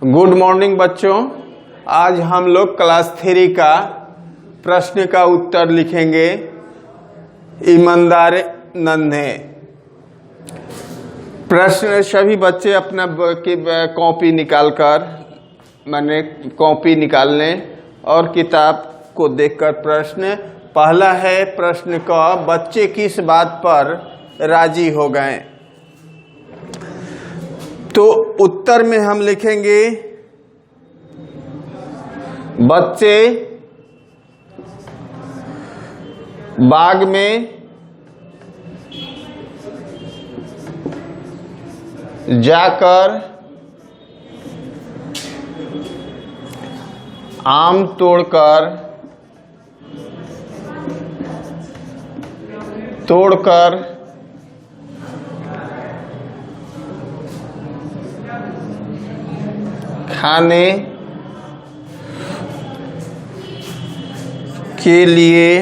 Good morning बच्चों। आज हम लोग क्लास 3 का प्रश्न का उत्तर लिखेंगे। ईमानदार नन्हे। प्रश्न सभी बच्चे अपना कॉपी निकालकर कॉपी निकाल लें और किताब को देखकर प्रश्न पहला है। प्रश्न का बच्चे किस बात पर राजी हो गए? तो उत्तर में हम लिखेंगे बच्चे बाग में जाकर आम तोड़कर खाने के लिए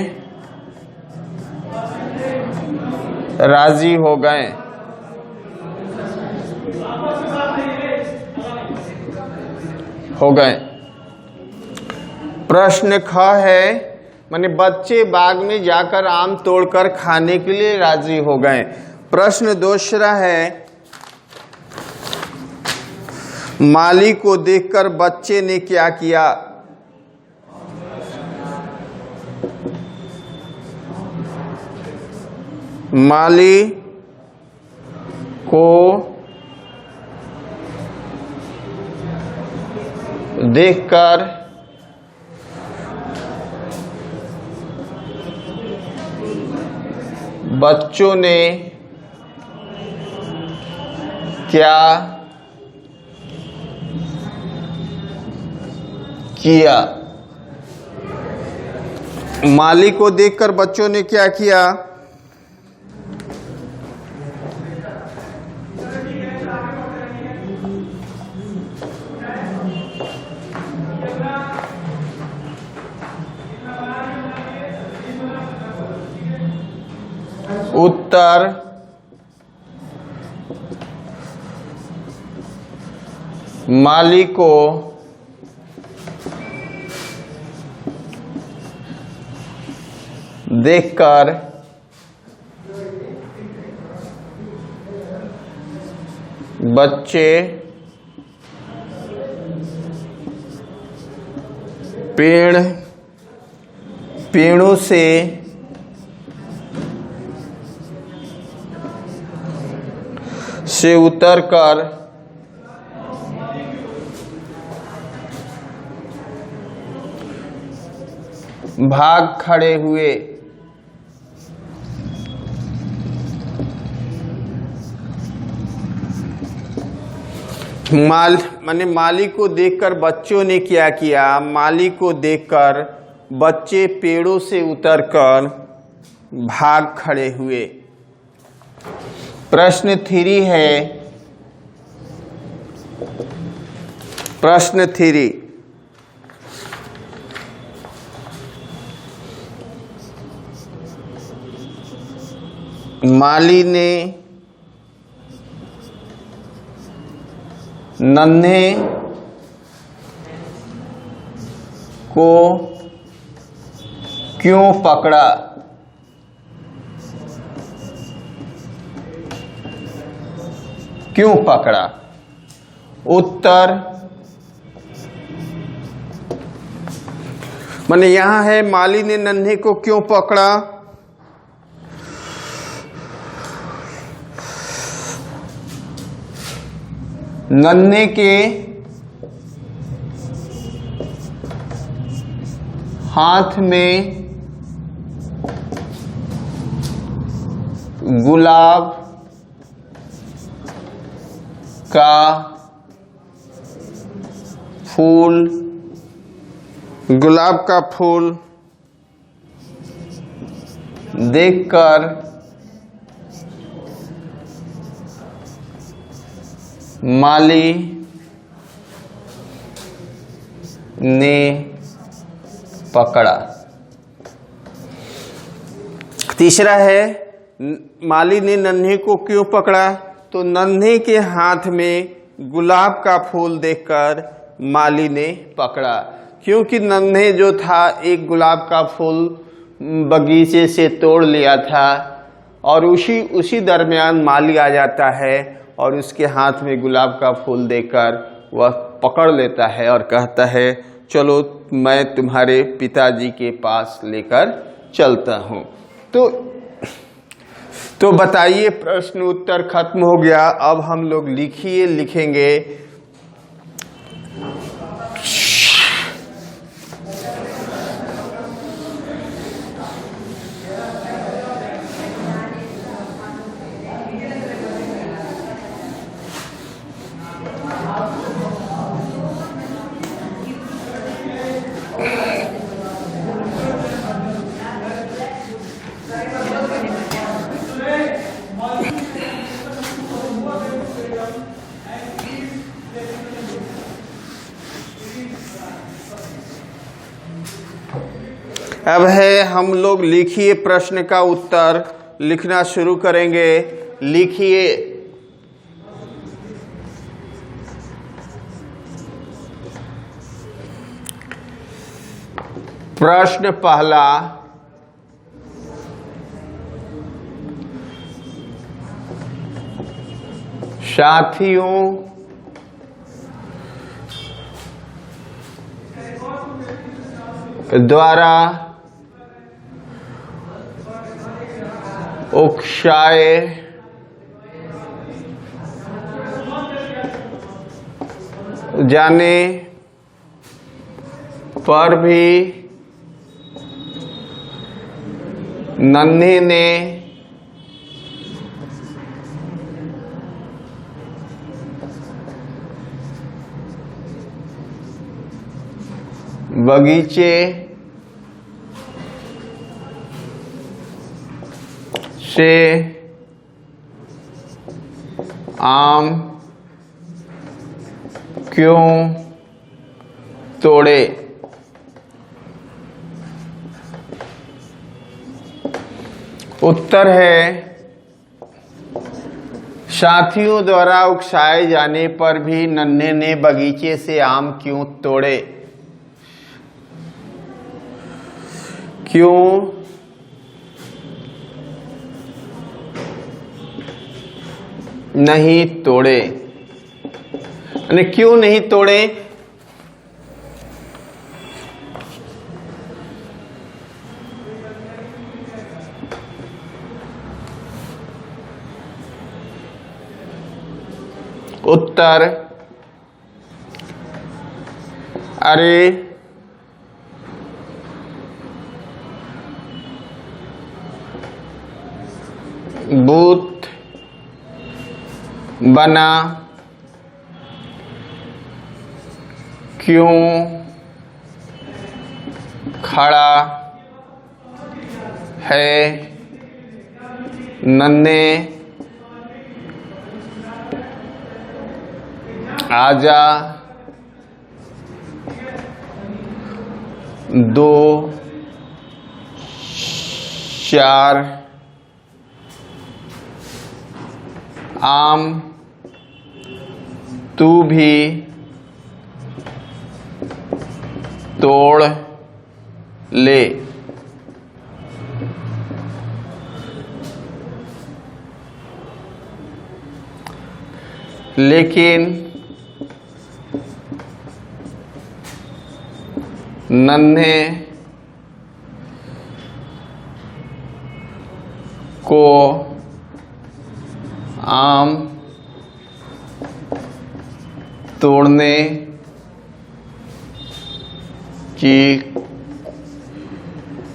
राजी हो गए। प्रश्न ख है, माने बच्चे बाग में जाकर आम तोड़कर खाने के लिए राजी हो गए। प्रश्न दूसरा है, माली को देखकर बच्चे ने क्या किया? माली को देखकर बच्चों ने क्या किया? माली को देखकर बच्चों ने क्या किया? उत्तर माली को देखकर बच्चे पेड़ों से उतरकर भाग खड़े हुए। माली को देखकर बच्चों ने क्या किया? माली को देखकर बच्चे पेड़ों से उतरकर भाग खड़े हुए। प्रश्न 3 है। प्रश्न 3, माली ने नन्हे को क्यों पकड़ा? क्यों पकड़ा? उत्तर माने यहां है, माली ने नन्हे को क्यों पकड़ा? नन्हे के हाथ में गुलाब का फूल देखकर माली ने पकड़ा। तीसरा है, माली ने नन्हे को क्यों पकड़ा? तो नन्हे के हाथ में गुलाब का फूल देखकर माली ने पकड़ा, क्योंकि नन्हे जो था एक गुलाब का फूल बगीचे से तोड़ लिया था और उसी दरमियान माली आ जाता है और उसके हाथ में गुलाब का फूल देकर वह पकड़ लेता है और कहता है चलो मैं तुम्हारे पिताजी के पास लेकर चलता हूँ। तो बताइए, प्रश्न उत्तर खत्म हो गया। अब हम लोग लिखेंगे अब है हम लोग लिखिए प्रश्न का उत्तर लिखना शुरू करेंगे। लिखिए प्रश्न पहला, साथियों द्वारा उकसाए जाने पर भी नन्हे ने बगीचे से आम क्यों तोड़े? उत्तर है, साथियों द्वारा उकसाए जाने पर भी नन्हे ने बगीचे से आम क्यों तोड़े? क्यों नहीं तोड़े? यानी क्यों नहीं तोड़े? उत्तर, अरे बूथ बना क्यों खड़ा है? नन्हे आजा, दो चार आम तू भी तोड़ ले। लेकिन नन्हे को आम तोड़ने की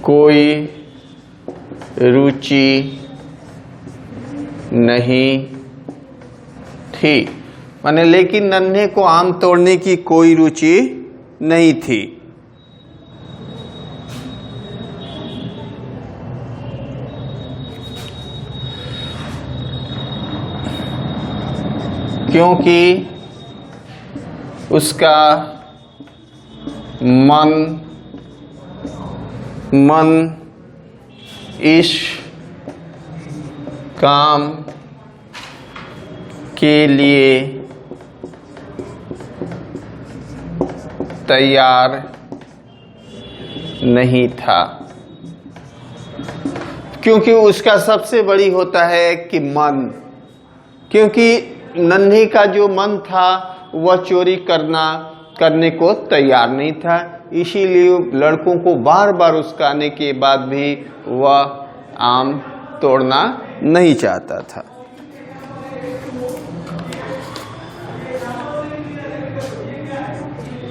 कोई रुचि नहीं थी। माने लेकिन नन्हे को आम तोड़ने की कोई रुचि नहीं थी। क्योंकि उसका मन इस काम के लिए तैयार नहीं था, क्योंकि उसका सबसे बड़ी होता है कि मन, क्योंकि नन्ही का जो मन था वह चोरी करने को तैयार नहीं था, इसीलिए लड़कों को बार बार उस्काने के बाद भी वह आम तोड़ना नहीं चाहता था।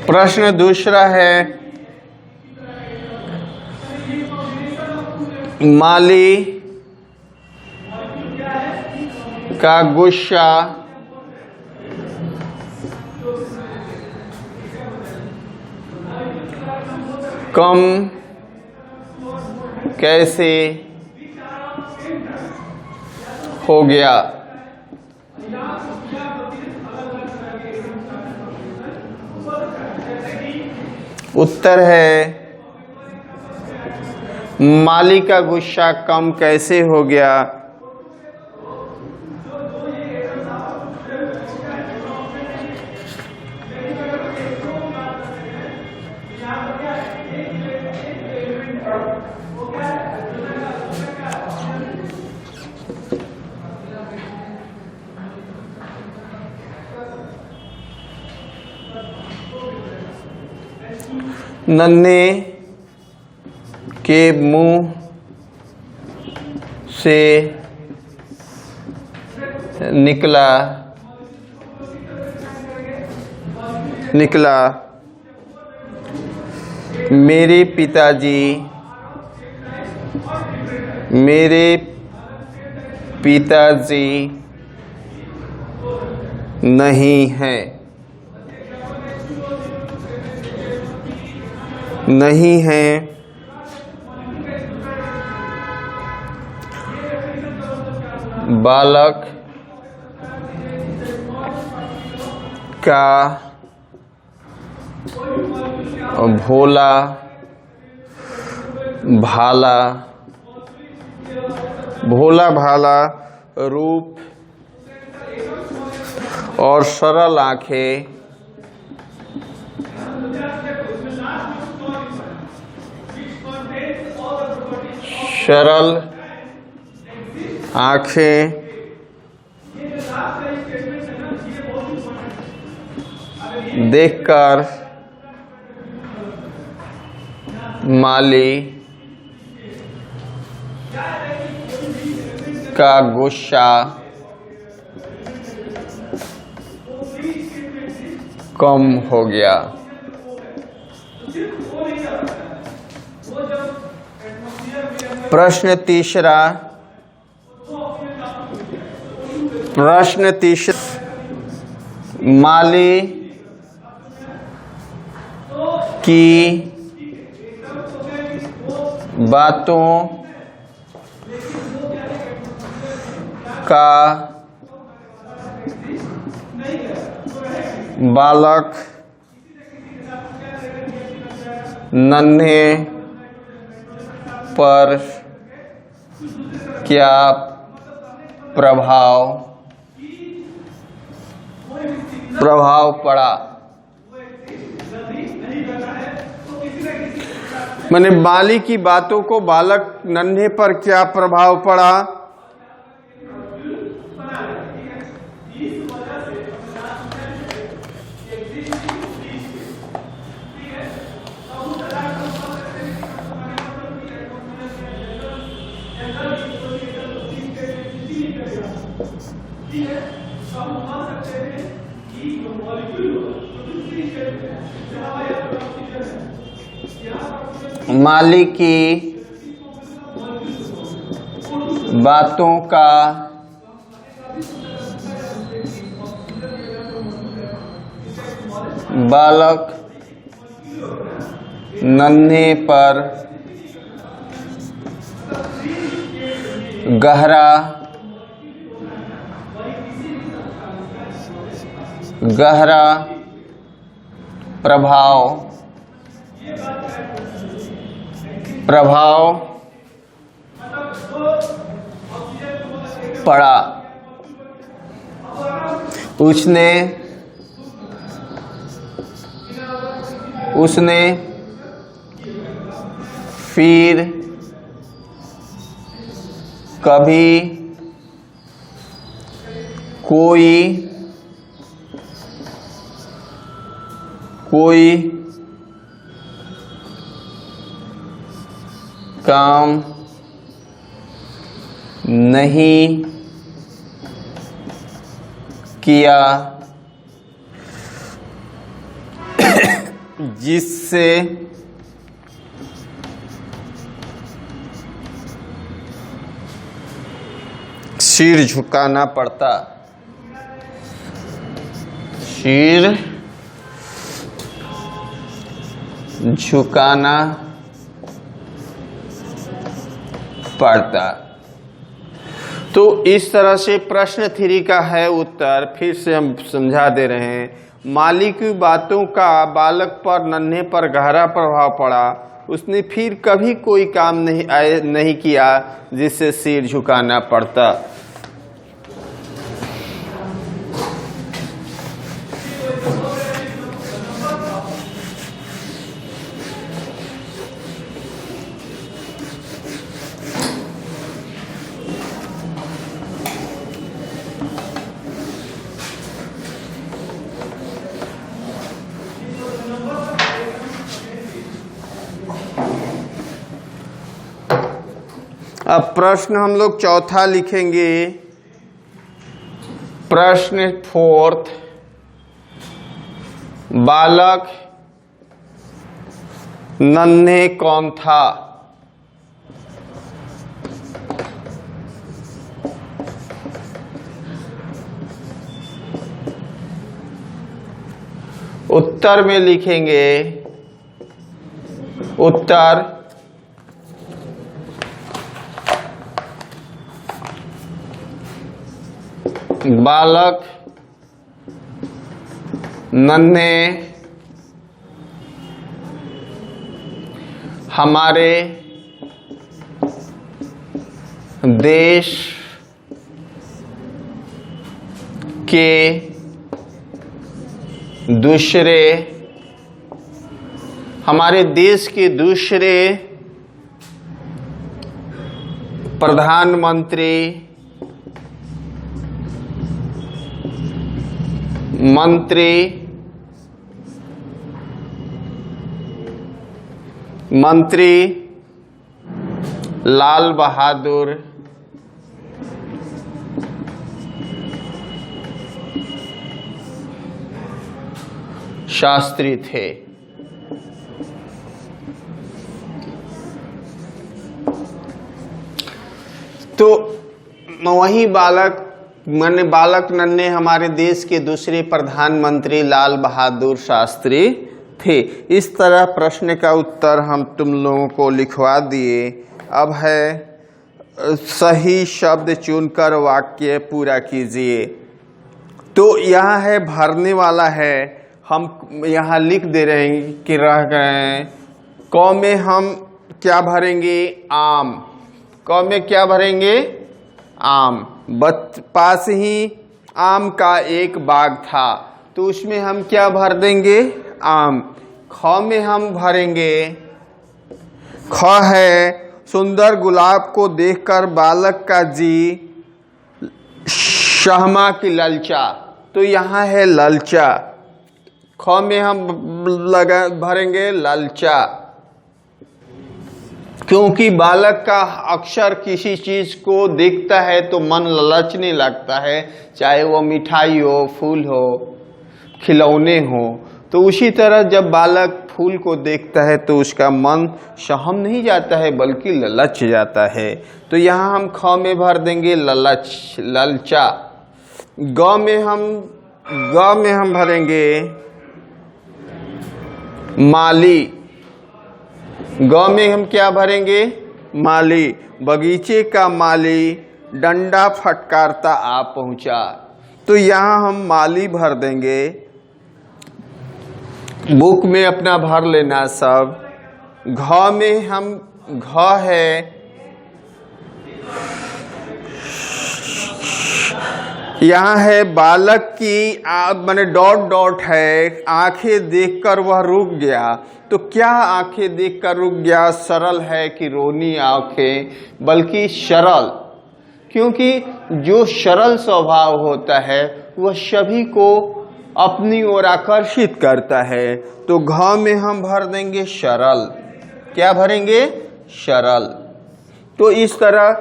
प्रश्न दूसरा है, माली का गुस्सा कम कैसे हो गया? उत्तर है, माली का गुस्सा कम कैसे हो गया? नन्हे के मुंह से निकला मेरे पिताजी नहीं हैं, बालक का भोला भाला रूप और सरल आंखें देखकर माली का गुस्सा कम हो गया। प्रश्न तीसरा, माली की बातों का बालक नन्हे पर क्या प्रभाव पड़ा? मैंने माली की बातों को बालक नन्हे पर क्या प्रभाव पड़ा? माली की बातों का बालक नन्हे पर गहरा प्रभाव पड़ा। उसने उसने फिर कभी कोई काम नहीं किया जिससे सिर झुकाना पड़ता। सिर झुकाना पड़ता। तो इस तरह से प्रश्न 3 का है उत्तर। फिर से हम समझा दे रहे हैं। माली की बातों का बालक पर, नन्हे पर गहरा प्रभाव पड़ा। उसने फिर कभी कोई काम नहीं किया जिससे सिर झुकाना पड़ता। अब प्रश्न हम लोग चौथा लिखेंगे। प्रश्न 4, बालक नन्हे कौन था? उत्तर में लिखेंगे, उत्तर बालक नन्हे हमारे देश के दूसरे प्रधानमंत्री मंत्री लाल बहादुर शास्त्री थे। तो वही बालक नन्हे हमारे देश के दूसरे प्रधानमंत्री लाल बहादुर शास्त्री थे। इस तरह प्रश्न का उत्तर हम तुम लोगों को लिखवा दिए। अब है सही शब्द चुनकर वाक्य पूरा कीजिए। तो यहाँ है भरने वाला है, हम यहाँ लिख दे रहे हैं कि रह गए हैं। क में हम क्या भरेंगे? आम। क में क्या भरेंगे? आम। पास ही आम का एक बाग था, तो उसमें हम क्या भर देंगे? आम। ख में हम भरेंगे, ख है सुंदर गुलाब को देखकर बालक का जी शहमा की ललचा, तो यहाँ है ललचा। ख में हम भरेंगे ललचा, क्योंकि बालक का अक्सर किसी चीज को देखता है तो मन ललचने लगता है, चाहे वो मिठाई हो, फूल हो, खिलौने हो। तो उसी तरह जब बालक फूल को देखता है तो उसका मन सहम नहीं जाता है बल्कि ललच जाता है। तो यहाँ हम ख में भर देंगे ललचा। ग में हम भरेंगे माली। ग में हम क्या भरेंगे? माली। बगीचे का माली डंडा फटकारता आ पहुंचा, तो यहाँ हम माली भर देंगे। बुक में अपना भर लेना सब। घ में हम घ है यहाँ है बालक की माने डॉट डॉट है, आंखें देखकर वह रुक गया। तो क्या आंखें देखकर रुक गया? सरल है कि रोनी आंखें? बल्कि सरल, क्योंकि जो सरल स्वभाव होता है वह सभी को अपनी ओर आकर्षित करता है। तो घ में हम भर देंगे सरल। क्या भरेंगे? सरल। तो इस तरह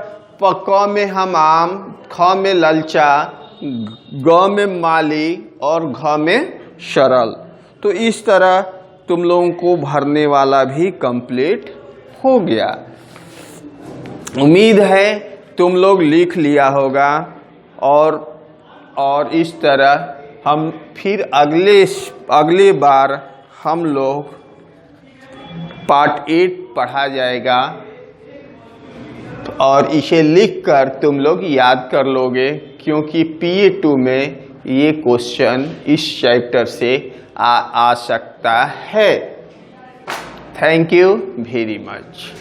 क में हम आम, ख में ललचा, ग में माली और घ में सरल। तो इस तरह तुम लोगों को भरने वाला भी कंप्लीट हो गया। उम्मीद है तुम लोग लिख लिया होगा। और इस तरह हम फिर अगले बार हम लोग पार्ट 8 पढ़ा जाएगा और इसे लिखकर तुम लोग याद कर लोगे, क्योंकि PA2 में ये क्वेश्चन इस चैप्टर से आ सकता है। Thank you very much.